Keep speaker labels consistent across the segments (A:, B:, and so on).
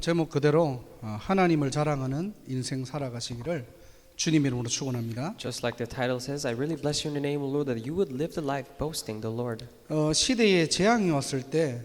A: 제목 그대로 하나님을 자랑하는 인생 살아가시기를 주님의 이름으로 축원합니다.
B: Just like the title says, I really bless you in the name of the Lord that you would live the life boasting the Lord.
A: 시대에 재앙이 왔을 때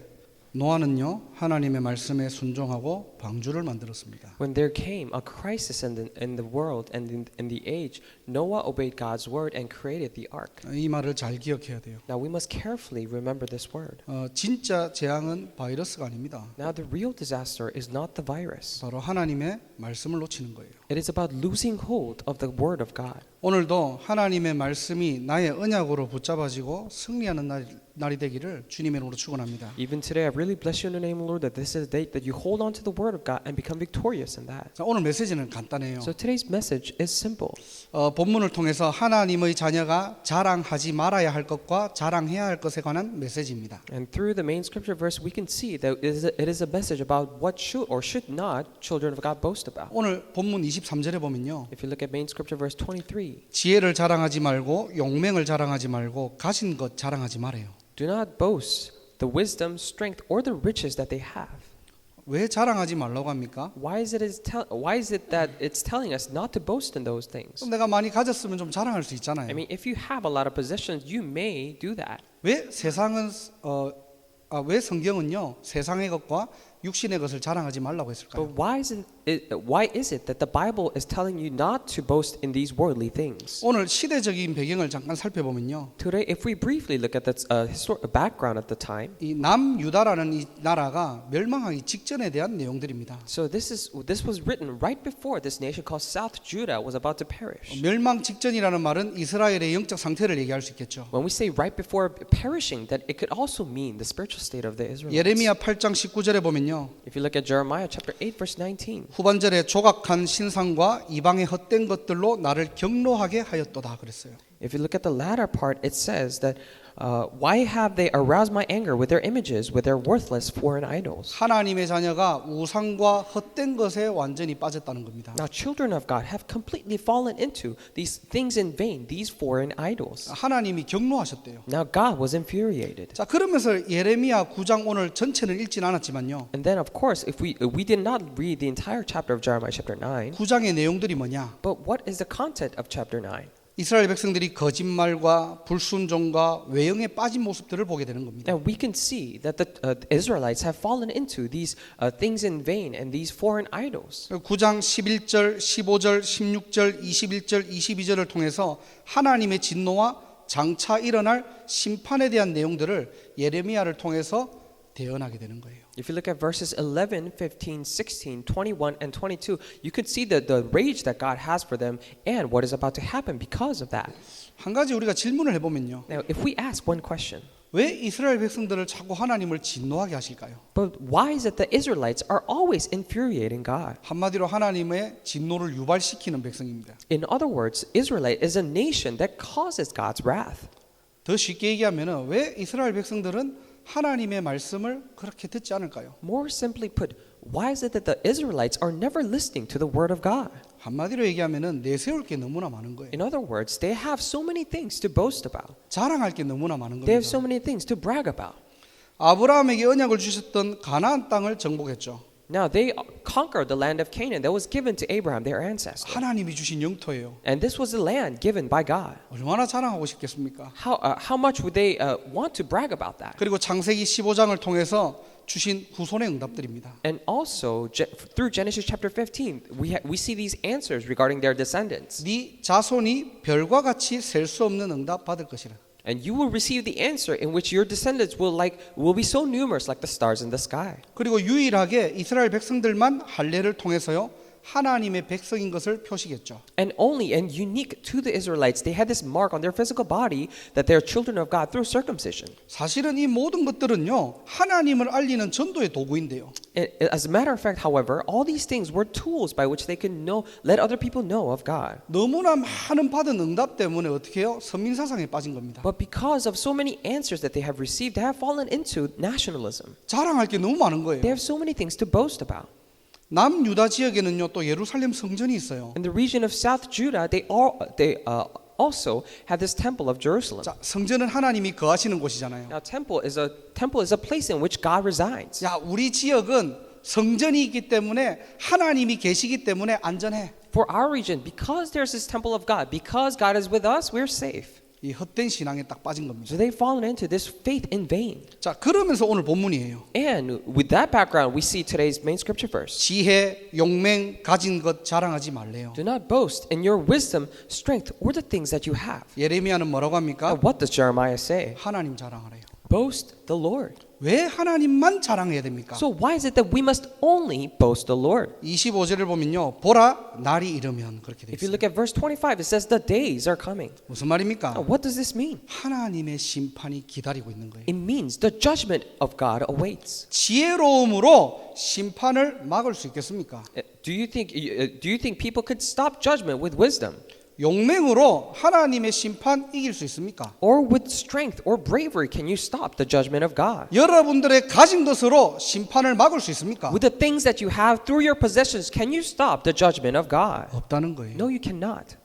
A: 노아는요 하나님의 말씀에 순종하고 방주를 만들었습니다.
B: When there came a crisis in the world and in the age, Noah obeyed God's word and created the ark.
A: 이 말을 잘 기억해야 돼요.
B: Now we must carefully remember this word.
A: 진짜 재앙은 바이러스가 아닙니다.
B: Now the real disaster is not the virus.
A: 바로 하나님의 말씀을 놓치는 거예요.
B: It is about losing hold of the word of God.
A: 오늘도 하나님의 말씀이 나의 언약으로 붙잡아지고 승리하는 날이 되기를 주님의 이름으로 축원합니다.
B: Even today, I really bless you in the name of the Lord that this is the day that you hold on to the word of God and become victorious in that.
A: 자, 오늘 메시지는 간단해요.
B: So today's message is simple.
A: 본문을 통해서 하나님의 자녀가 자랑하지 말아야 할 것과 자랑해야 할 것에 관한 메시지입니다.
B: And through the main scripture verse, we can see that it is a message about what should or should not children of God boast about.
A: 오늘 본문 23절에 보면요.
B: If you look at main scripture verse 23,
A: 지혜를 자랑하지 말고 용맹을 자랑하지 말고 가진 것 자랑하지 말아요.
B: do not boast the wisdom, strength, or the riches that they have.
A: 왜 자랑하지 말라고 합니까?
B: Why is it that it's telling us not to boast in those things?
A: 좀 내가 많이 가졌으면 좀 자랑할 수 있잖아요.
B: I mean, if you have a lot of possessions, you may do that.
A: 왜 왜 성경은요 세상의 것과 육신의 것을 자랑하지 말라고 했을까요?
B: But why is it that the Bible is telling you not to boast in these worldly things?
A: 오늘 시대적인 배경을 잠깐 살펴보면요.
B: Today, if we briefly look at the background at the time,
A: 이 남유다라는 이 나라가 멸망하기 직전에 대한 내용들입니다.
B: so this was written right before this nation called South Judah was about to perish.
A: 멸망 직전이라는 말은 이스라엘의 영적 상태를 얘기할 수 있겠죠.
B: When we say right before perishing, that it could also mean the spiritual state of the Israelites.
A: 예레미야 8장 19절에 보면요.
B: If you look at Jeremiah chapter 8 verse 19,
A: 후반절에 조각한 신상과 이방의 헛된 것들로 나를 경노하게 하였도다 그랬어요.
B: if you look at the latter part, it says that why have they aroused my anger with their images, with their worthless foreign idols?
A: 하나님의 자녀가 우상과 헛된 것에 완전히 빠졌다는 겁니다.
B: Now children of God have completely fallen into these things in vain, these foreign idols.
A: 하나님이 경노하셨대요.
B: Now God was infuriated.
A: 자, 그러면서 예레미야 9장 오늘 전체는 읽진 않았지만요.
B: And then of course, if we did not read the entire chapter of Jeremiah chapter 9,
A: 9장의 내용들이 뭐냐?
B: but what is the content of chapter 9?
A: 이스라엘 백성들이 거짓말과 불순종과 외형에 빠진 모습들을 보게 되는 겁니다.
B: Now we can see that the Israelites have fallen into these things in vain and these foreign idols.
A: 9장 11절, 15절, 16절, 21절, 22절을 통해서 하나님의 진노와 장차 일어날 심판에 대한 내용들을 예레미야를 통해서 대언하게 되는 거예요.
B: If you look at verses 11, 15, 16, 21, and 22, you could see the rage that God has for them and what is about to happen because of that.
A: 한 가지 우리가 질문을 해보면요.
B: Now, if we ask one question,
A: 왜 이스라엘 백성들을 자꾸 하나님을 진노하게 하실까요?
B: but why is it the Israelites are always infuriating God?
A: 한마디로 하나님의 진노를 유발시키는 백성입니다.
B: In other words, Israelite is a nation that causes God's wrath.
A: 더 쉽게 얘기하면 왜 이스라엘 백성들은 하나님의 말씀을 그렇게 듣지 않을까요?
B: More simply put, why is it that the Israelites are never listening to the word of God?
A: 한마디로 얘기하면 내세울 게 너무나 많은 거예요.
B: In other words, they have so many things to boast about.
A: 자랑할 게 너무나 많은
B: They have so
A: 겁니다.
B: many things to brag about.
A: 아브라함에게 언약을 주셨던 가나안 땅을 정복했죠.
B: Now they conquered the land of Canaan that was given to Abraham, their ancestor.
A: 하나님이 주신 영토예요.
B: And this was the land given by God.
A: 얼마나 자랑하고 싶겠습니까?
B: How much would they want to brag about that?
A: 그리고 창세기 15장을 통해서 주신 후손의 응답들입니다.
B: And also through Genesis chapter 15, we see these answers regarding their descendants.
A: 네 자손이 별과 같이 셀 수 없는 응답 받을 것이라.
B: And you will receive the answer in which your descendants will be so numerous like the stars in the sky.
A: 그리고 유일하게 이스라엘 백성들만 할례를 통해서요 하나님의 백성인 것을 표시했죠.
B: And only and unique to the Israelites, they had this mark on their physical body that they are children of God through circumcision.
A: 사실은 이 모든 것들은요 하나님을 알리는 전도의 도구인데요.
B: As a matter of fact, however, all these things were tools by which they can let other people know of God.
A: 너무나 많은 받은 응답 때문에 어떻게 해요? 선민사상에 빠진 겁니다.
B: But because of so many answers that they have received, they have fallen into nationalism.
A: 자랑할 게 너무 많은 거예요.
B: They have so many things to boast about.
A: 남유다 지역에는요 또 예루살렘 성전이 있어요.
B: In the region of South Judah, they also have this temple of Jerusalem.
A: 자, 성전은 하나님이 거하시는 곳이잖아요.
B: Now, temple is a place in which God resides.
A: 야, 우리 지역은 성전이 있기 때문에 하나님이 계시기 때문에 안전해.
B: For our region, because there's this temple of God, because God is with us, we're safe.
A: 이 헛된 신앙에 딱 빠진 겁니다.
B: So they've fallen into this faith in vain.
A: 자, 그러면서 오늘 본문이에요.
B: And with that background, we see today's main scripture verse.
A: 지혜, 용맹 가진 것 자랑하지 말래요.
B: Do not boast in your wisdom, strength, or the things that you have.
A: 예레미야는 뭐라고 합니까?
B: And what does Jeremiah say?
A: 하나님 자랑하래요.
B: Boast the Lord.
A: 왜 하나님만 자랑해야 됩니까?
B: So why is it that we must only boast the Lord?
A: 25절을 보면요. 보라 날이 이르면 그렇게 돼
B: If you
A: 있어요.
B: look at verse 25, it says the days are coming.
A: 무슨 말입니까?
B: Now, what does this mean?
A: 하나님의 심판이 기다리고 있는 거예요.
B: It means the judgment of God awaits.
A: 지혜로움으로 심판을 막을 수 있겠습니까?
B: Do you think people could stop judgment with wisdom?
A: 용맹으로 하나님의 심판 이길 수 있습니까?
B: Or with strength or bravery can you stop the judgment of God?
A: 여러분들의 가진 것으로 심판을 막을 수 있습니까?
B: With the things that you have through your possessions, can you stop the judgment of God?
A: 없다는 거예요.
B: No, you cannot.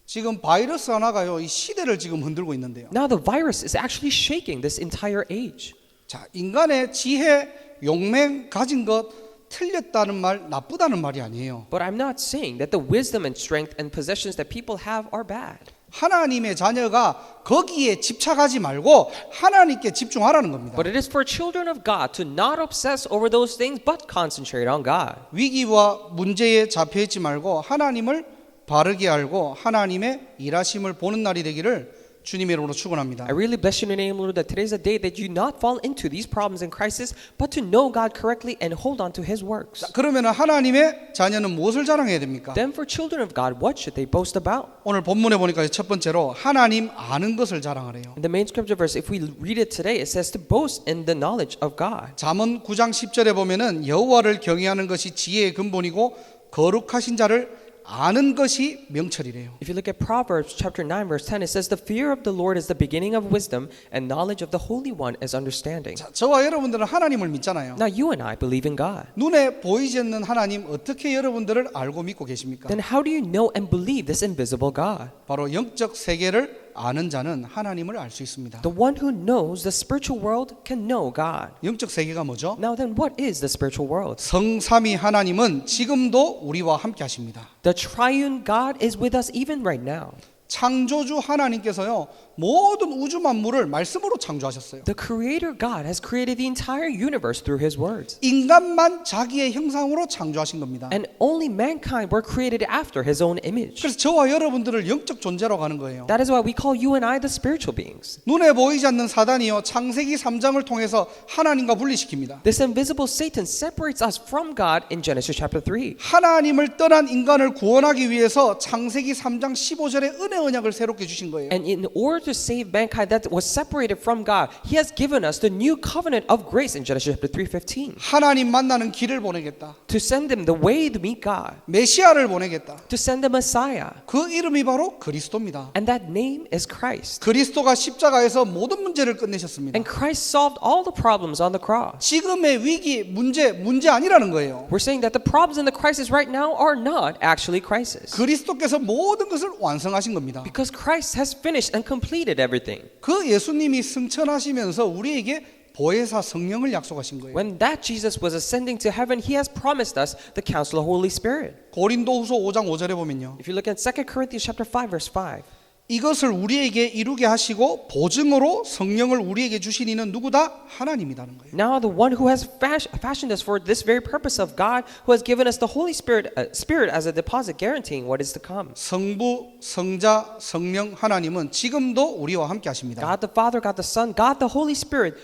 A: 지금 바이러스 하나가요. 이 시대를 지금 흔들고 있는데요.
B: Now the virus is actually shaking this entire age.
A: 자, 인간의 지혜, 용맹 가진 것 틀렸다는 말, 나쁘다는 말이 아니에요.
B: But I'm not saying that the wisdom and strength and possessions that people have are bad.
A: 하나님의 자녀가 거기에 집착하지 말고 하나님께 집중하라는 겁니다.
B: But it is for children of God to not obsess over those things but concentrate on God.
A: 위기와 문제에 잡혀 있지 말고 하나님을 바르게 알고 하나님의 일하심을 보는 날이 되기를 주님의 이름으로 축원합니다.
B: I really bless you in the name, Lord, that today's a day that you not fall into these problems and crises, but to know God correctly and hold on to His works.
A: 자, 그러면 하나님의 자녀는 무엇을 자랑해야 됩니까?
B: Then for children of God, what should they boast about?
A: 오늘 본문에 보니까 첫 번째로 하나님 아는 것을 자랑하래요.
B: In the main scripture verse, if we read it today, it says to boast in the knowledge of God.
A: 잠언 9장 10절에 보면은 여호와를 경외하는 것이 지혜의 근본이고 거룩하신 자를 아는 것이 명철이래요.
B: If you look at Proverbs chapter 9 verse 10, it says the fear of the Lord is the beginning of wisdom and knowledge of the Holy One is understanding.
A: 자, 저와 여러분들은 하나님을 믿잖아요.
B: Now you and I believe in God.
A: 눈에 보이지 않는 하나님 어떻게 여러분들을 알고 믿고 계십니까?
B: Then how do you know and believe this invisible God?
A: 바로 영적 세계를 아는 자는 하나님을 알 수 있습니다.
B: The one who knows the spiritual world can know God.
A: 영적 세계가 뭐죠?
B: Now then, what is the spiritual world?
A: 성삼위 하나님은 지금도 우리와 함께 하십니다.
B: The triune God is with us even right now.
A: 창조주 하나님께서요 모든 우주 만물을 말씀으로 창조하셨어요.
B: The creator God has created the entire universe through his words.
A: 인간만 자기의 형상으로 창조하신 겁니다.
B: And only mankind were created after his own image.
A: 그래서 저와 여러분들을 영적 존재라고 하는 거예요.
B: That is why we call you and I the spiritual beings.
A: 눈에 보이지 않는 사단이요 창세기 3장을 통해서 하나님과 분리시킵니다.
B: This invisible Satan separates us from God in Genesis chapter 3.
A: 하나님을 떠난 인간을 구원하기 위해서 창세기 3장 15절에 은혜 언약을 새롭게 주신 거예요.
B: And in order to save mankind that was separated from God, He has given us the new covenant of grace in Genesis chapter 3:15.
A: 하나님 만나는 길을 보내겠다.
B: To send them the way to meet God.
A: 메시아를 보내겠다.
B: To send the Messiah.
A: 그 이름이 바로 그리스도입니다.
B: And that name is Christ.
A: 그리스도가 십자가에서 모든 문제를 끝내셨습니다.
B: And Christ solved all the problems on the cross.
A: 지금의 위기, 문제 아니라는 거예요.
B: We're saying that the problems and the crisis right now are not actually crisis.
A: 그리스도께서 모든 것을 완성하신 겁니다.
B: Because Christ has finished and completed everything.
A: 그 예수님이 승천하시면서 우리에게 보혜사 성령을 약속하신 거예요.
B: When that Jesus was ascending to heaven, He has promised us the counsel of the Holy Spirit.
A: 고린도후서 5장 5절에 보면요.
B: If you look at 2 Corinthians chapter 5 verse 5.
A: 이것을 우리에게 이루게 하시고 보증으로 성령을 우리에게 주신 이는 누구다? 하나님이라는 거예요.
B: Now the one who has fashioned us for this very purpose of God, who has given us the Holy Spirit as a deposit guaranteeing what is to come.
A: 성부, 성자, 성령 하나님은 지금도 우리와 함께 하십니다.
B: God the Father, God the Son, God the Holy Spirit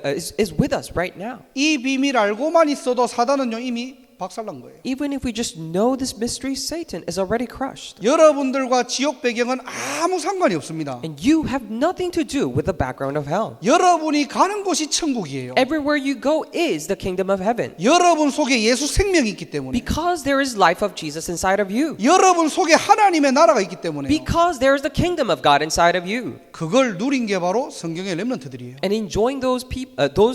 B: is with us right now.
A: 이 비밀 알고만 있어도 사단은요 이미 박살난 거예요.
B: Even if we just know this mystery, Satan is already crushed.
A: 여러분들과 지옥 배경은 아무 상관이 없습니다.
B: And you have nothing to do with the background of hell.
A: 여러분이 가는 곳이 천국이에요.
B: Everywhere you go is the kingdom of heaven.
A: 여러분 속에 예수 생명이 있기 때문에.
B: Because there is life of Jesus inside of you.
A: 여러분 속에 하나님의 나라가 있기 때문에.
B: Because there is the kingdom of God inside of you.
A: 그걸 누린 게 바로 성경의 렘넌트들이에요.
B: And enjoying those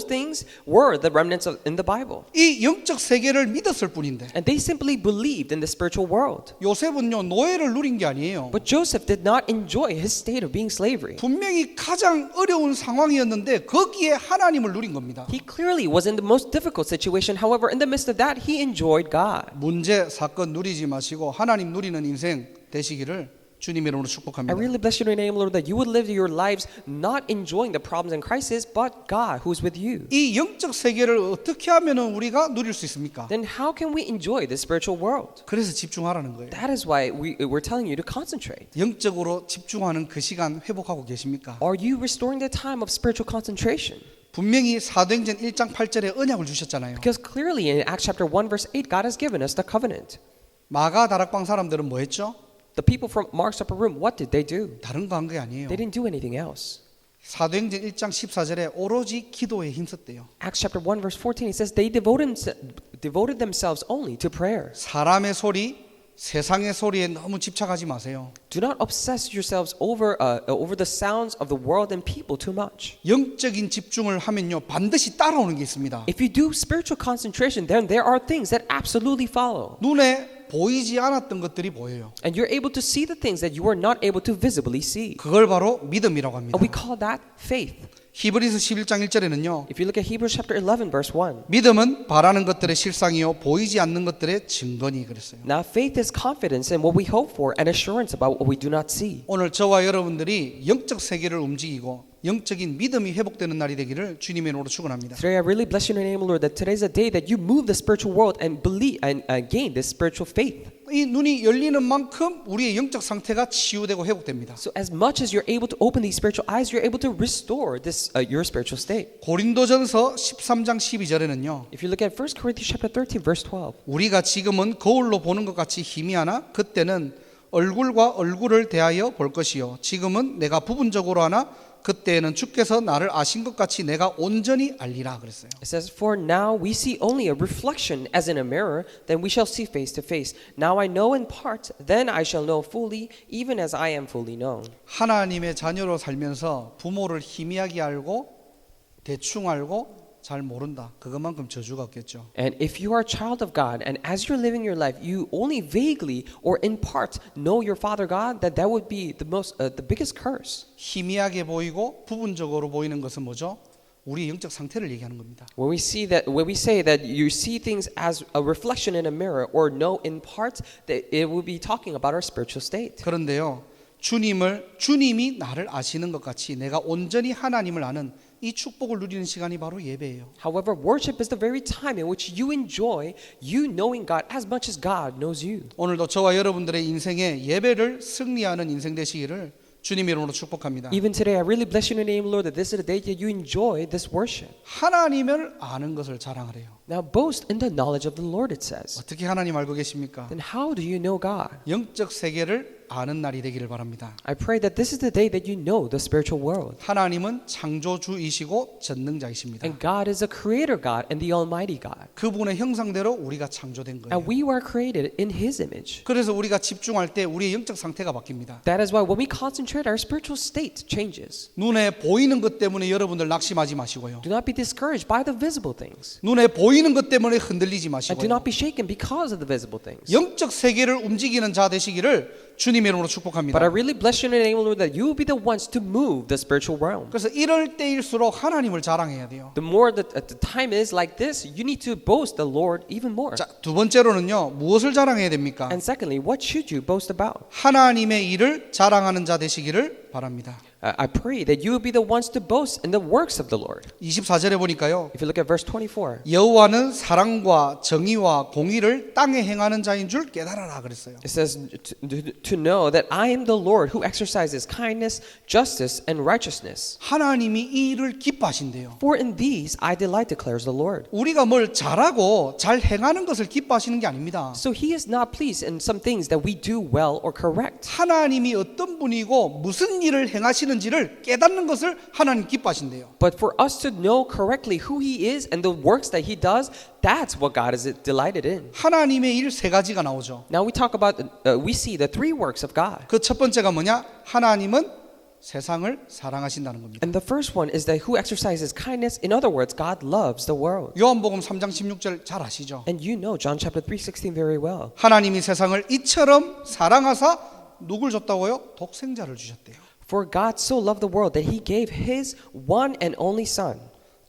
B: things were the remnants in the Bible.
A: 이 영적 세계를 믿어 믿었을 뿐인데
B: And they simply believed in the spiritual world.
A: 요셉은요 노예를 누린 게 아니에요.
B: But Joseph did not enjoy his state of being slavery.
A: 분명히 가장 어려운 상황이었는데 거기에 하나님을 누린 겁니다.
B: He clearly was in the most difficult situation. However, in the midst of that, he enjoyed God.
A: 문제 사건 누리지 마시고 하나님 누리는 인생 되시기를 주님의 이름으로
B: I
A: 축복합니다.
B: really bless your name, Lord, that you would live your lives not enjoying the problems and crisis, but God who's with you.
A: 이 영적 세계를 어떻게 하면은 우리가 누릴 수 있습니까?
B: Then how can we enjoy the spiritual world?
A: 그래서 집중하라는 거예요.
B: That is why we're telling you to concentrate.
A: 영적으로 집중하는 그 시간 회복하고 계십니까?
B: Are you restoring the time of spiritual concentration?
A: 분명히 사도행전 1장 8절에 언약을 주셨잖아요.
B: Because clearly in Acts chapter 1 verse 8, God has given us the covenant.
A: 마가 다락방 사람들은 뭐 했죠?
B: The people from Mark's upper room, what did they do?
A: 다른 거 한 게 아니에요.
B: They didn't do anything else.
A: 사도행전 1장 14절에 오로지 기도에 힘썼대요.
B: Acts chapter 1 verse 14, it says they devoted themselves only to prayer.
A: 사람의 소리, 세상의 소리에 너무 집착하지 마세요.
B: Do not obsess yourselves over the sounds of the world and people too much.
A: 영적인 집중을 하면요 반드시 따라오는 게 있습니다.
B: If you do spiritual concentration, then there are things that absolutely follow.
A: 눈에 보이지 않았던 것들이 보여요.
B: And you're able to see the things that you were not able to visibly see.
A: 그걸 바로 믿음이라고 합니다.
B: And we call that faith.
A: 히브리서 11장 1절에는요.
B: If you look at Hebrews chapter 11 verse 1.
A: 믿음은 바라는 것들의 실상이요 보이지 않는 것들의 증거니 그랬어요.
B: Now faith is confidence in what we hope for and assurance about what we do not see.
A: 오늘 저와 여러분들이 영적 세계를 움직이고 영적인 믿음이 회복되는 날이 되기를 주님의 이름으로 축원합니다.
B: Today I really bless your name, Lord, that today's a day that you move the spiritual world and believe and gain this spiritual faith.
A: 이 눈이 열리는 만큼 우리의 영적 상태가 치유되고 회복됩니다.
B: So as much as you're able to open these spiritual eyes, you're able to restore this your spiritual state.
A: 고린도전서 13장 12절에는요.
B: If you look at 1 Corinthians chapter 13 verse 12.
A: 우리가 지금은 거울로 보는 것 같이 희미하나 그때는 얼굴과 얼굴을 대하여 볼 것이요 지금은 내가 부분적으로 하나 그때에는 주께서 나를 아신 것 같이 내가 온전히 알리라 그랬어요.
B: It says, "For now we see only a reflection as in a mirror, then we shall see face to face. Now I know in part, then I shall know fully, even as I am fully known."
A: 하나님의 자녀로 살면서 부모를 희미하게 알고 대충 알고 잘 모른다. 그것만큼 저주가 없겠죠.
B: And if you are a child of God and as you're living your life, you only vaguely or in part know your Father God, that would be the biggest curse.
A: 희미하게 보이고 부분적으로 보이는 것은 뭐죠? 우리의 영적 상태를 얘기하는 겁니다.
B: When we say that you see things as a reflection in a mirror or know in part, that it will be talking about our spiritual state.
A: 그런데요. 주님이 나를 아시는 것 같이 내가 온전히 하나님을 아는 이 축복을 누리는 시간이 바로 예배예요.
B: However, worship is the very time in which you enjoy you knowing God as much as God knows you.
A: 오늘도 저와 여러분들의 인생에 예배를 승리하는 인생 되시기를 주님의 이름으로 축복합니다.
B: Even today, I really bless you in the name, Lord, that this is the day that you enjoy this worship.
A: 하나님을 아는 것을 자랑하래요.
B: Now boast in the knowledge of the Lord, it says.
A: 어떻게 하나님 알고 계십니까?
B: Then how do you know God?
A: 영적 세계를 아는 날이 되기를 바랍니다.
B: I pray that this is the day that you know the spiritual world.
A: 하나님은 창조주이시고 전능자이십니다.
B: And God is a creator God and the almighty God.
A: 그분의 형상대로 우리가 창조된 거예요.
B: And we were created in his image.
A: 그래서 우리가 집중할 때 우리의 영적 상태가 바뀝니다.
B: That is why when we concentrate, our spiritual state changes.
A: 눈에 보이는 것 때문에 여러분들 낙심하지 마시고요.
B: Do not be discouraged by the visible things.
A: 눈에 보이는 것 때문에 흔들리지
B: And do
A: 마시고요.
B: not be shaken because of the visible things.
A: 영적 세계를 움직이는 자 되시기를 주님의 이름으로 축복합니다.
B: But I really bless you in the name of the Lord that you will be the ones to move the spiritual realm.
A: 그래서 이럴 때일수록 하나님을 자랑해야 돼요.
B: The more that the time is like this, you need to boast the Lord even more.
A: 자, 두 번째로는요. 무엇을 자랑해야 됩니까?
B: And secondly, what should you boast about?
A: 하나님의 일을 자랑하는 자 되시기를 바랍니다.
B: I pray that you will be the ones to boast in the works of the Lord.
A: 24절에 보니까요.
B: If you look at verse 24,
A: 여호와는 사랑과 정의와 공의를 땅에 행하는 자인 줄 깨달아라 그랬어요.
B: it says to know that I am the Lord who exercises kindness, justice, and righteousness.
A: 하나님이 이 일을 기뻐하신대요.
B: For in these I delight, declares the Lord.
A: 우리가 뭘 잘하고 잘 행하는 것을 기뻐하시는 게 아닙니다.
B: So he is not pleased in some things that we do well or correct.
A: 하나님이 어떤 분이고 무슨 일을 행하시는지를 깨닫는 것을 하나님 기뻐하신대요.
B: But for us to know correctly who he is and the works that he does, that's what God is delighted in.
A: 하나님의 일 세 가지가 나오죠.
B: Now we talk about, we see the three works of God.
A: 그 첫 번째가 뭐냐? 하나님은 세상을 사랑하신다는 겁니다.
B: And the first one is that who exercises kindness. In other words, God loves the world.
A: 요한복음 3장 16절 잘 아시죠?
B: And you know John chapter 3:16 very well.
A: 하나님이 세상을 이처럼 사랑하사 누굴 줬다고요? 독생자를 주셨대요.
B: For God so loved the world that he gave his one and only son.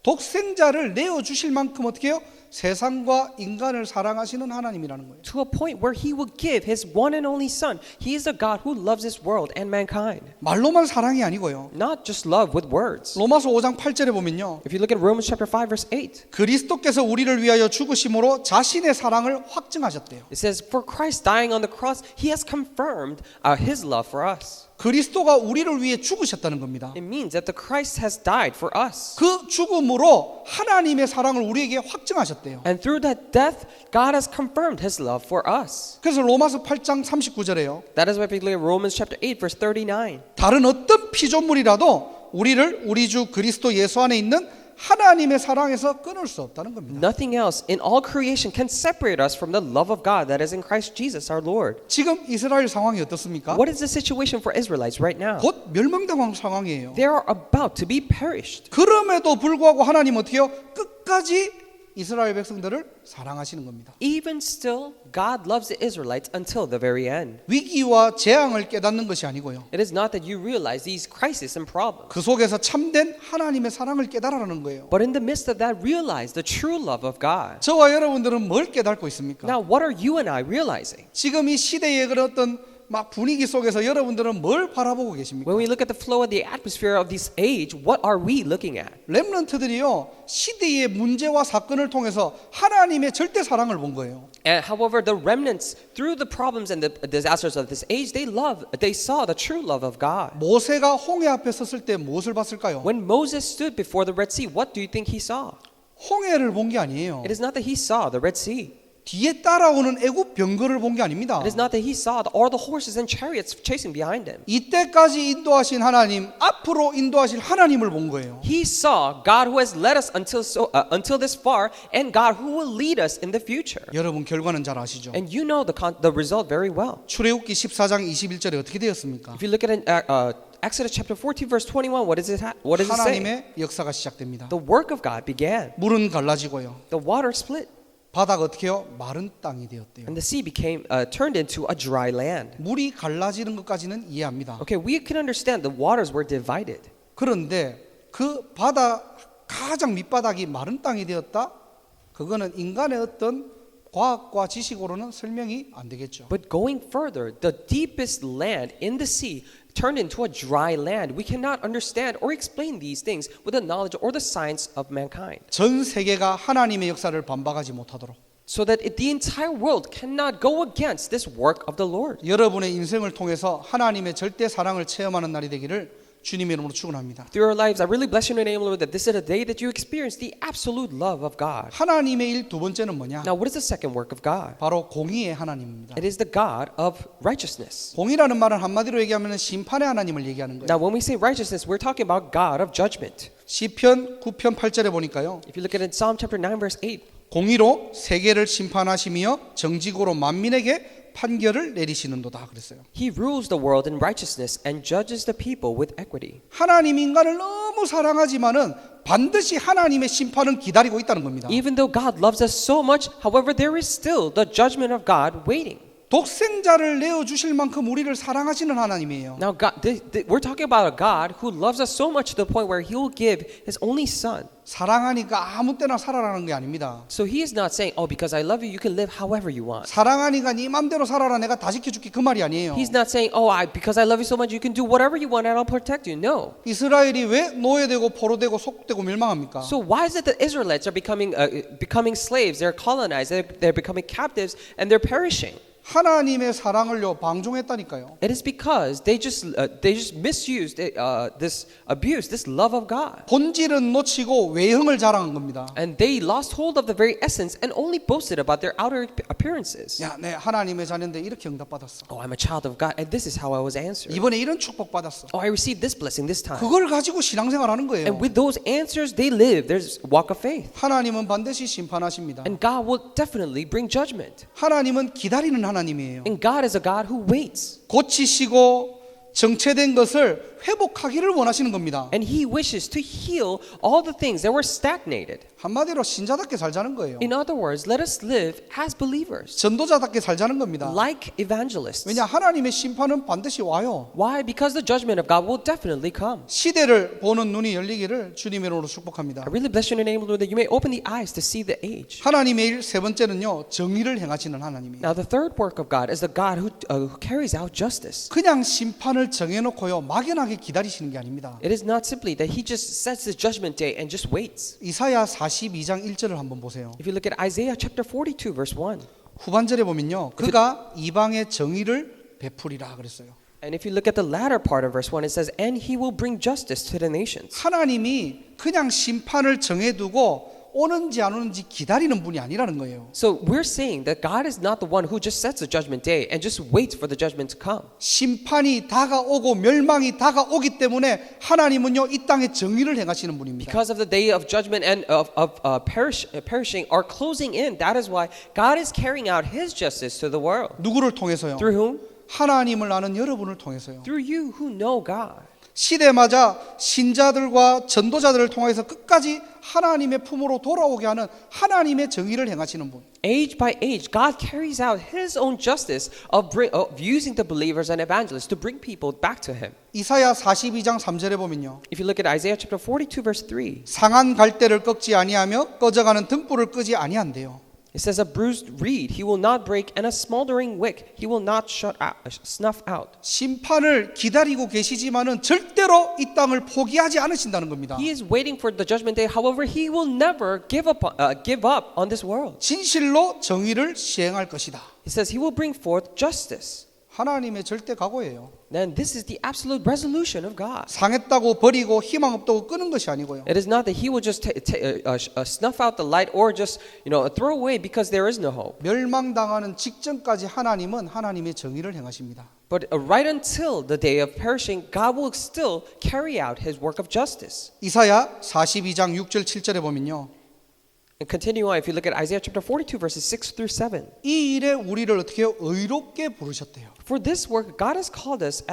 A: 독생자를 내어 주실 만큼 어떻게 해요? 세상과 인간을 사랑하시는 하나님이라는 거예요.
B: To a point where he would give his one and only son. He is a God who loves this world and mankind.
A: 말로만 사랑이 아니고요.
B: Not just love with words.
A: 로마서 5장 8절에 보면요.
B: If you look at Romans chapter 5 verse 8.
A: 그리스도께서 우리를 위하여 죽으심으로 자신의 사랑을 확증하셨대요.
B: It says, for Christ dying on the cross, he has confirmed his love for us.
A: 그리스도가 우리를 위해 죽으셨다는 겁니다.
B: It means that the Christ has died for us.
A: 그 죽음으로 하나님의 사랑을 우리에게 확증하셨대요.
B: And through that death, God has confirmed his love for us.
A: 그래서 로마서 8장 39절에요.
B: That is why we look at Romans chapter 8 verse 39.
A: 다른 어떤 피조물이라도 우리를 우리 주 그리스도 예수 안에 있는 하나님의 사랑에서 끊을 수 없다는 겁니다.
B: Nothing else in all creation can separate us from the love of God that is in Christ Jesus our Lord.
A: 지금 이스라엘 상황이 어떻습니까?
B: What is the situation for Israelites right now?
A: 곧 멸망당한 상황이에요.
B: They are about to be perished.
A: 그럼에도 불구하고 하나님 어떻게 해요? 끝까지 이스라엘 백성들을 사랑하시는 겁니다.
B: Even still, God loves the Israelites until the very end.
A: 위기와 재앙을 깨닫는 것이 아니고요.
B: It is not that you realize these crises and problems.
A: 그 속에서 참된 하나님의 사랑을 깨달으라는 거예요.
B: But in the midst of that, realize the true love of God.
A: 저와 여러분들은 뭘 깨닫고 있습니까?
B: Now, what are you and I realizing?
A: 지금 이 시대의 그런 어떤 막 분위기 속에서 여러분들은 뭘 바라보고 계십니까?
B: When we look at the flow of the atmosphere of this age, what are we looking at?
A: 렘넌트들이요 시대의 문제와 사건을 통해서 하나님의 절대 사랑을 본 거예요.
B: And however, the remnants, through the problems and the disasters of this age, they saw the true love of God.
A: 모세가 홍해 앞에 섰을 때 무엇을 봤을까요?
B: When Moses stood before the Red Sea, what do you think he saw?
A: 홍해를 본 게 아니에요.
B: It is not that he saw the Red Sea.
A: 뒤에 따라오는 애굽 병거를 본 게 아닙니다.
B: It is not that he saw all the horses and chariots chasing behind him.
A: 이때까지 인도하신 하나님, 앞으로 인도하실 하나님을 본 거예요.
B: He saw God who has led us until this far, and God who will lead us in the future.
A: 여러분 결과는 잘 아시죠?
B: And you know the result very well.
A: 출애굽기 14장 21절에 어떻게 되었습니까?
B: If you look at Exodus chapter 14 verse 21, what does it say?
A: 하나님의 역사가 시작됩니다.
B: The work of God began.
A: 물은 갈라지고요.
B: The water split,
A: 바다가 어떻게 해요? 마른 땅이 되었대요.
B: and the sea became turned into a dry land.
A: 물이 갈라지는 것까지는 이해합니다.
B: Okay, we can understand the waters were divided.
A: 그런데 그 바다 가장 밑바닥이 마른 땅이 되었다? 그거는 인간의 어떤 과학과 지식으로는 설명이 안 되겠죠.
B: But going further, the deepest land in the sea turned into a dry land. We cannot understand or explain these things with the knowledge or the science of mankind.
A: 전 세계가 하나님의 역사를 반박하지 못하도록
B: So that the entire world cannot go against this work of the Lord.
A: 여러분의 인생을 통해서 하나님의 절대 사랑을 체험하는 날이 되기를 주님의 이름으로 축원합니다.
B: Through our lives, I really bless your name, Lord, that this is a day that you experience the absolute love of God.
A: 하나님의 일 두 번째는 뭐냐?
B: Now, what is the second work of God?
A: 바로 공의의 하나님입니다.
B: It is the God of righteousness.
A: 공의라는 말은 한마디로 얘기하면 심판의 하나님을 얘기하는 거예요.
B: Now, when we say righteousness, we're talking about God of judgment.
A: 시편 9편 8절에 보니까요.
B: If you look at it in Psalm chapter 9, verse 8,
A: 공의로 세계를 심판하시며 정직으로 만민에게 판결을 내리시는도다 그랬어요.
B: He rules the world in righteousness and judges the people with equity.
A: 하나님 인간을 너무 사랑하지만은 반드시 하나님의 심판은 기다리고 있다는 겁니다.
B: Even though God loves us so much, however, there is still the judgment of God waiting.
A: 독생자를 내어 주실 만큼 우리를 사랑하시는 하나님이에요.
B: Now, God, we're talking about a God who loves us so much to the point where He will give His only Son.
A: 사랑하니까 아무 때나 살아라는 게 아닙니다.
B: So He is not saying, "Oh, because I love you, you can live however you want."
A: 사랑하니까 네 맘대로 살아라 내가 다 지켜줄게 그 말이 아니에요.
B: He's not saying, "Oh, because I love you so much, you can do whatever you want and I'll protect you." No.
A: 이스라엘이 왜 노예되고 포로되고 속되고 멸망합니까?
B: So why is it that Israelites are becoming slaves? They're colonized. They're becoming captives, and they're perishing.
A: 하나님의 사랑을요 방종했다니까요.
B: It is because they just misused this abuse, this love of God,
A: 본질은 놓치고 외형을 자랑한 겁니다.
B: and they lost hold of the very essence and only boasted about their outer appearances.
A: 야, 내 하나님의 자녀인데 이렇게 응답받았어.
B: Oh, I'm a child of God, and this is how I was answered.
A: 이번에 이런 축복 받았어.
B: Oh, I received this blessing this time.
A: 그걸 가지고 신앙생활하는 거예요.
B: And with those answers, they live. There's walk of faith,
A: 하나님은 반드시 심판하십니다.
B: and God will definitely bring judgment.
A: 하나님은 기다리는 하나님이에요.
B: And God is a God who waits.
A: 고치시고 정체된 것을 회복하기를 원하시는 겁니다.
B: And he wishes to heal all the things that were stagnated.
A: 한마디로 신자답게 살자는 거예요.
B: In other words, let us live as believers,
A: 전도자답게 살자는 겁니다.
B: like evangelists.
A: 왜냐 하나님의 심판은 반드시 와요.
B: Why? Because the judgment of God will definitely come.
A: 시대를 보는 눈이 열리기를 주님의 이름으로 축복합니다.
B: I really bless you in the name of the Lord that you may open the eyes to see the age.
A: 하나님의 일 세 번째는요, 정의를 행하시는 하나님이에요.
B: Now the third work of God is the God who carries out justice.
A: 그냥 심판을 정해놓고요 막연하게 기다리시는 게 아닙니다.
B: It is not simply that he just sets the judgment day and just waits.
A: 이사야 42장 1절을 한번 보세요.
B: If you look at Isaiah chapter 42 verse 1,
A: 후반절에 보면요, 그가 이방의 정의를 베풀이라 그랬어요.
B: and if you look at the latter part of verse 1, it says, and he will bring justice to the nations.
A: 하나님이 그냥 심판을 정해두고 오는지 안 오는지 기다리는 분이 아니라는 거예요.
B: So we're saying that God is not the one who just sets the judgment day and just waits for the judgment to come.
A: 심판이 다가오고 멸망이 다가오기 때문에 하나님은요 이 땅에 정의를 행하시는 분입니다.
B: Because of the day of judgment and of perishing are closing in, that is why God is carrying out his justice to the world.
A: 누구를 통해서요?
B: Through whom?
A: 하나님을 아는 여러분을 통해서요.
B: Through you who know God.
A: 시대마다 신자들과 전도자들을 통해서 끝까지 하나님의 품으로 돌아오게 하는 하나님의 정의를 행하시는 분.
B: Age by age, God carries out his own justice of using the believers and evangelists to bring people back to him.
A: 이사야 42장 3절에 보면요.
B: If you look at Isaiah chapter 42 verse 3,
A: 상한 갈대를 꺾지 아니하며 꺼져가는 등불을 끄지 아니한대요.
B: it says, a bruised reed he will not break, and a smoldering wick he will not snuff out.
A: 심판을 기다리고 계시지만은 절대로 이 땅을 포기하지 않으신다는 겁니다.
B: He is waiting for the judgment day. However, he will never give up on this world.
A: 진실로 정의를 시행할 것이다.
B: He says he will bring forth justice.
A: 하나님의 절대 각오예요.
B: Then this is the absolute resolution of God.
A: 상했다고 버리고 희망 없다고 끄는 것이 아니고요.
B: It is not that he will just snuff out the light or just throw away because there is no hope.
A: 멸망당하는 직전까지 하나님은 하나님의 정의를 행하십니다.
B: But right until the day of perishing, God will still carry out his work of justice.
A: 이사야 42장 6절 7절에 보면요.
B: And continue on, if you look at Isaiah chapter 42 verses 6 through 7.
A: 이 일에 우리를 어떻게 해요? 의롭게 부르셨대요.
B: For this work, God has called us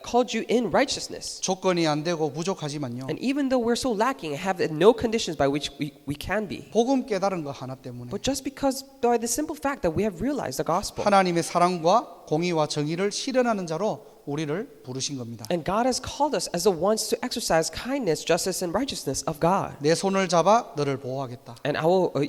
B: called you in righteousness.
A: 조건이 안 되고 부족하지만요.
B: And even though we're so lacking, have no conditions by which we can be.
A: 복음 깨달은 거 하나 때문에
B: But just because by the simple fact that we have realized the gospel.
A: 하나님의 사랑과 공의와 정의를 실현하는 자로 우리를 부르신 겁니다.
B: And God has called us as the ones to exercise kindness, justice, and righteousness of God.
A: 내 손을 잡아 너를 보호하겠다.
B: And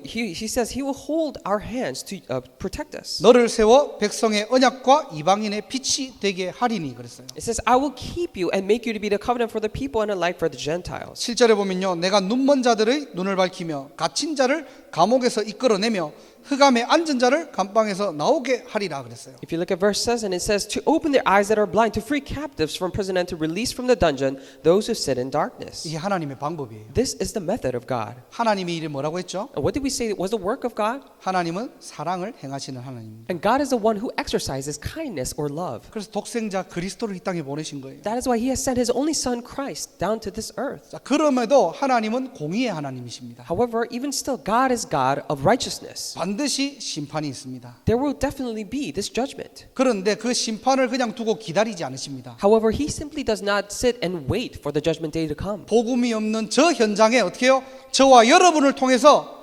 B: he says he will hold our hands to protect us.
A: 너를 세워 백성의 언약과 이방인의 빛이 되게 하리니 그랬어요.
B: It says, I will keep you and make you to be the covenant for the people and a light for the Gentiles.
A: 7절에 보면요. 내가 눈먼 자들의 눈을 밝히며 갇힌 자를 감옥에서 이끌어내며 흑암에 앉은 자를 감방에서 나오게 하리라 그랬어요.
B: If you look at verse 7, it says, to open their eyes that are blind, to free captives from prison, and to release from the dungeon those who sit in darkness.
A: 이게 하나님의 방법이에요.
B: This is the method of God.
A: 하나님의 일이 뭐라고 했죠?
B: And what did we say was the work of God?
A: 하나님은 사랑을 행하시는 하나님입니다.
B: And God is the one who exercises kindness or love.
A: 그래서 독생자 그리스도를 이 땅에 보내신 거예요.
B: That is why he has sent his only son Christ down to this earth.
A: 자, 그럼에도 하나님은 공의의 하나님이십니다.
B: However, even still, God is God of righteousness.
A: 반드시 심판이 있습니다.
B: There will definitely be this judgment.
A: 그런데 그 심판을 그냥 두고 기다리지 않으십니다.
B: However, he simply does not sit and wait for the judgment day to come.
A: 복음이 없는 저 현장에 어떻게 해요? 저와 여러분을 통해서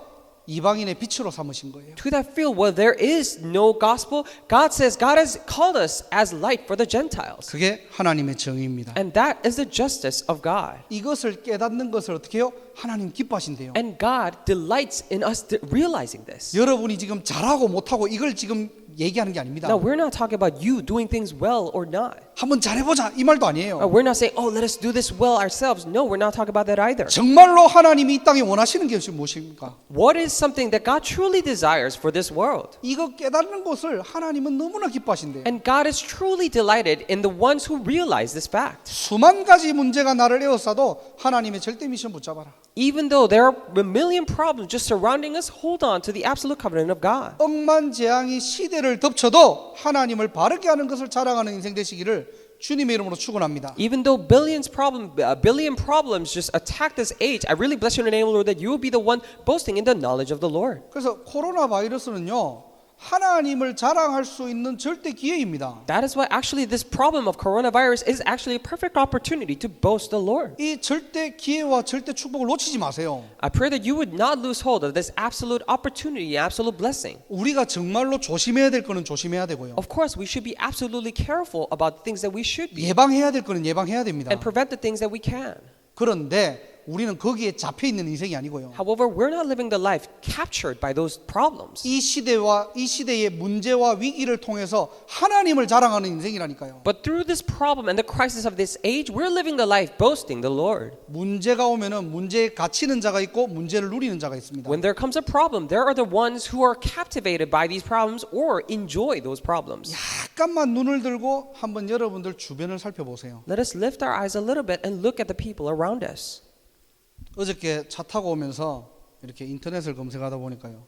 A: 이방인의 빛으로 삼으신 거예요.
B: To that field where there is no gospel, God says God has called us as light for the Gentiles.
A: 그게 하나님의 정의입니다.
B: And that is the justice of God.
A: 이것을 깨닫는 것을 어떻게 해요? 하나님 기뻐하신대요.
B: And God delights in us realizing this.
A: 여러분이 지금 잘하고 못하고 이걸 지금 얘기하는 게 아닙니다.
B: Now, we're not talking about you doing things well or not.
A: 한번 잘해보자 이 말도 아니에요.
B: We're not saying, oh, let us do this well ourselves. No, we're not talking about that either.
A: 정말로 하나님이 이 땅에 원하시는 것이 무엇입니까?
B: What is something that God truly desires for this world?
A: 이거 깨닫는 것을 하나님은 너무나 기뻐하신대요.
B: And God is truly delighted in the ones who realize this fact.
A: 수만 가지 문제가 나를 에워싸도 하나님의 절대 미션 붙잡아라.
B: Even though there are a million problems just surrounding us, hold on to the absolute covenant of God.
A: 억만재앙이 시대를 덮쳐도 하나님을 바르게 하는 것을 자랑하는 인생 되시기를 주님의 이름으로 축원합니다.
B: Even though billion problems just attack this age, I really bless you in the name of the Lord that you will be the one boasting in the knowledge of the Lord.
A: 그래서 코로나 바이러스는요. 하나님을 자랑할 수 있는 절대 기회입니다.
B: That is why actually this problem of coronavirus is actually a perfect opportunity to boast the Lord.
A: 이 절대 기회와 절대 축복을 놓치지 마세요.
B: I pray that you would not lose hold of this absolute opportunity, absolute blessing.
A: 우리가 정말로 조심해야 될 거는 조심해야 되고요.
B: Of course, we should be absolutely careful about the things that we should be
A: 예방해야 될 거는 예방해야 됩니다.
B: and prevent the things that we can.
A: 그런데 우리는 거기에 잡혀 있는 인생이 아니고요.
B: However, we're not living the life captured by those problems.
A: 이 시대의 문제와 위기를 통해서 하나님을 자랑하는 인생이라니까요.
B: But through this problem and the crisis of this age, we're living the life boasting the Lord.
A: 문제가 오면은 문제에 갇히는 자가 있고 문제를 누리는 자가 있습니다.
B: When there comes a problem, there are the ones who are captivated by these problems or enjoy those problems.
A: 약간만 눈을 들고 한번 여러분들 주변을 살펴보세요.
B: Let us lift our eyes a little bit and look at the people around us.
A: 어저께 차 타고 오면서 이렇게 인터넷을 검색하다 보니까요.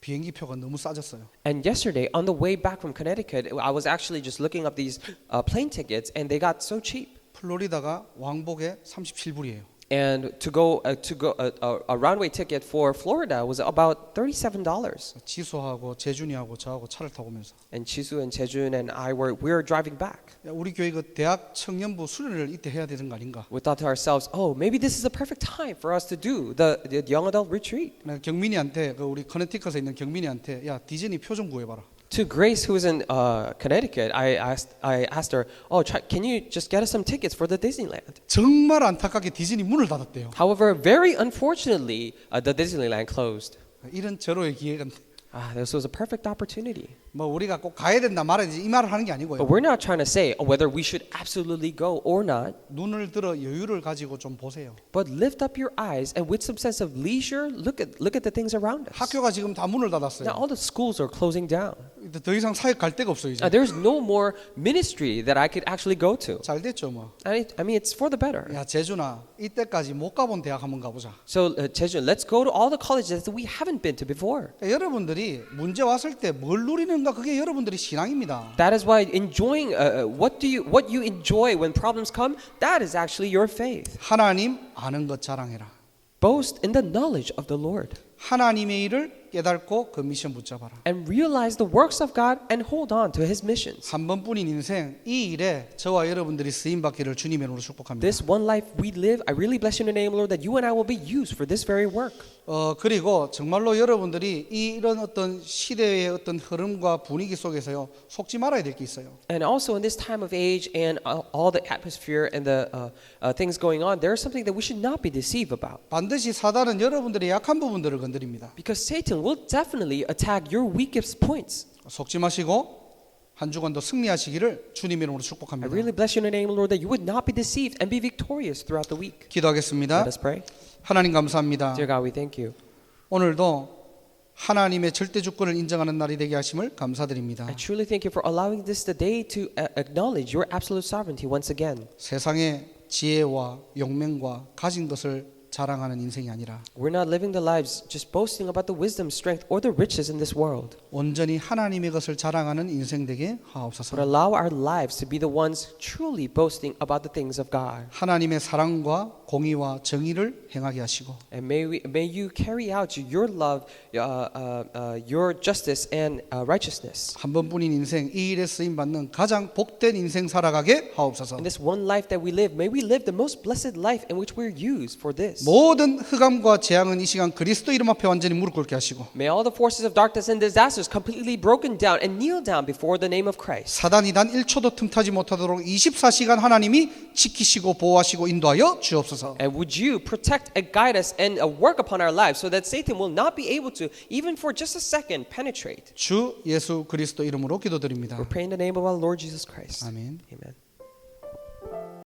A: 비행기 표가 너무 싸졌어요.
B: And yesterday, on the way back from Connecticut, I was actually just looking up these plane tickets, and they got so cheap.
A: 플로리다가 왕복에 37불이에요.
B: And to go a runway ticket for Florida was about $37.
A: 지수하고 재준이하고 저하고 차를 타고 오면서
B: And Chisu and Chejun and I were driving back.
A: 야, 우리 교회 그 대학 청년부 수련회를 이때 해야 되는 거 아닌가?
B: We thought to ourselves, oh, maybe this is a perfect time for us to do the young adult retreat.
A: 내가 경민이한테 그 우리 커네티컷에 있는 경민이한테 야 디즈니 표 좀 구해봐라.
B: To Grace, who is in Connecticut, I asked her, oh, can you just get us some tickets for the Disneyland?
A: 정말 안타깝게 디즈니 문을 닫았대요.
B: However, very unfortunately, the Disneyland closed.
A: 이런 절호의 기회가
B: This was a perfect opportunity.
A: 뭐 우리가 꼭 가야 된다 말아야 되지 이 말을 하는 게
B: But
A: 아니고요.
B: we're not trying to say whether we should absolutely go or not,
A: 눈을 들어 여유를 가지고 좀 보세요.
B: but lift up your eyes and with some sense of leisure, look at the things around us.
A: 학교가 지금 다 문을
B: Now
A: 닫았어요.
B: all the schools are closing down.
A: 더 이상 사역 갈 데가 없어요 이제.
B: There's no more ministry that I could actually go to.
A: 잘 됐죠 뭐.
B: I mean, it's for the better.
A: 야 재준아 이때까지 못 가본 대학 한번 가보자.
B: So, Chejun, let's go to all the colleges that we haven't been to before.
A: 그러니까 여러분들이 문제 왔을 때 뭘 누리는가 그게 여러분들의 신앙입니다.
B: That is why enjoying what you enjoy when problems come, that is actually your faith.
A: 하나님 아는 것 자랑해라.
B: Boast in the knowledge of the Lord.
A: 하나님의 일을 깨닫고 그 미션 붙잡아라.
B: And realize the works of God and hold on to His missions.
A: 한 번뿐인 인생 이 일에 저와 여러분들이 쓰임 받기를 주님의 이름으로 축복합니다.
B: This one life we live, I really bless you in the name, Lord, that you and I will be used for this very work.
A: 그리고 정말로 여러분들이 이런 어떤 시대의 어떤 흐름과 분위기 속에서요 속지 말아야 될 게 있어요.
B: And also in this time of age and all the atmosphere and the things going on, there is something that we should not be deceived about.
A: 반드시 사단은 여러분들의 약한 부분들을 건드립니다.
B: Because Satan will definitely attack your weakest points.
A: 속지 마시고 한 주간도 승리하시기를 주님의 이름으로
B: I
A: 축복합니다.
B: really bless you in the name, Lord, that you would not be deceived and be victorious throughout the week.
A: 기도하겠습니다.
B: Let us pray.
A: 하나님 감사합니다.
B: Dear God, we thank you.
A: 오늘도 하나님의 절대 주권을 인정하는 날이 되게 하심을 감사드립니다.
B: I truly thank you for allowing this today to acknowledge your absolute sovereignty once again.
A: 세상의 지혜와 용맹과 가진 것을 자랑하는 인생이 아니라
B: We're not living the lives just boasting about the wisdom, strength, or the riches in this world,
A: 온전히 하나님의 것을 자랑하는 인생 되게
B: but
A: 하옵소서.
B: allow our lives to be the ones truly boasting about the things of God.
A: 하나님의 사랑과 공의와 정의를 행하게 하시고
B: And may you carry out your love, your justice and righteousness.
A: 한 번뿐인 인생 이 일에 쓰임 받는 가장 복된 인생 살아가게 하옵소서.
B: In this one life that we live, may we live the most blessed life in which we're used for this.
A: 모든 흑암과 재앙은 이 시간 그리스도 이름 앞에 완전히 무릎 꿇게 하시고
B: May all the forces of darkness and disasters completely broken down and kneel down before the name of Christ.
A: 사단이 단 1초도 틈타지 못하도록 24시간 하나님이 지키시고 보호하시고 인도하여 주옵소서.
B: And would you protect and guide us and work upon our lives so that Satan will not be able to, even for just a second, penetrate.
A: 주 예수 그리스도 이름으로 기도드립니다.
B: We pray in the name of our Lord Jesus Christ.
A: 아멘.
B: Amen.